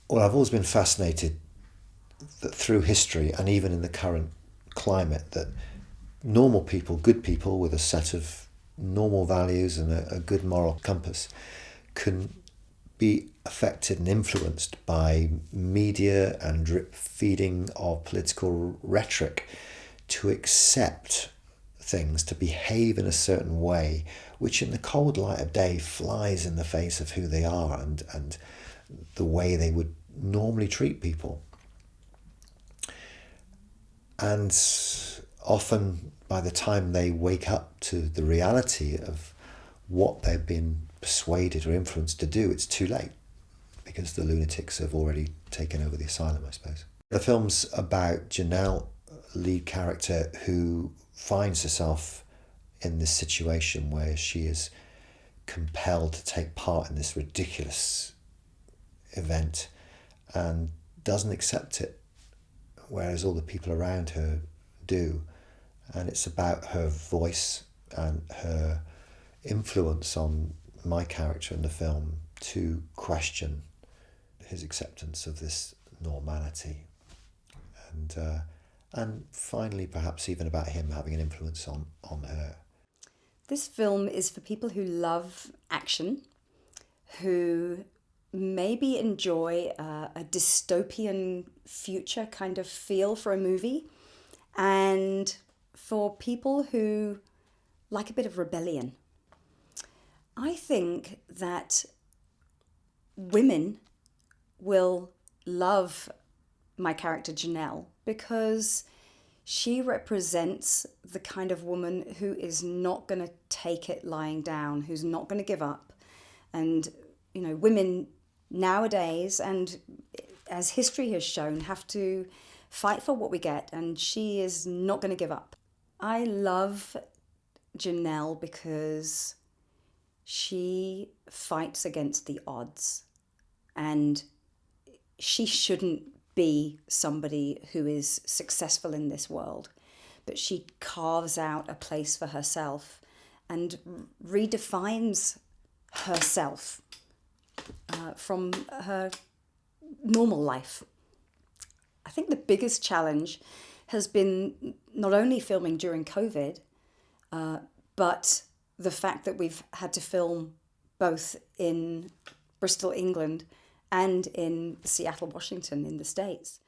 Well, I've always been fascinated that through history and even in the current climate, that normal people, good people with a set of normal values and a good moral compass, can be affected and influenced by media and drip feeding of political rhetoric to accept things, to behave in a certain way, which in the cold light of day flies in the face of who they are and the way they would normally treat people. And often by the time they wake up to the reality of what they've been persuaded or influenced to do, it's too late because the lunatics have already taken over the asylum, I suppose. The film's about Janelle, lead character, who finds herself in this situation where she is compelled to take part in this ridiculous event and doesn't accept it, whereas all the people around her do. And it's about her voice and her influence on my character in the film to question his acceptance of this normality, and finally perhaps even about him having an influence on her. This film is for people who love action, who maybe enjoy a dystopian future kind of feel for a movie, and for people who like a bit of rebellion. I think that women will love my character Janelle because she represents the kind of woman who is not going to take it lying down, who's not going to give up. And, you know, women nowadays, and as history has shown, have to fight for what we get, and she is not going to give up. I love Janelle because she fights against the odds, and she shouldn't be somebody who is successful in this world, but she carves out a place for herself and redefines herself from her normal life. I think the biggest challenge has been not only filming during COVID, but the fact that we've had to film both in Bristol, England, and in Seattle, Washington, in the States.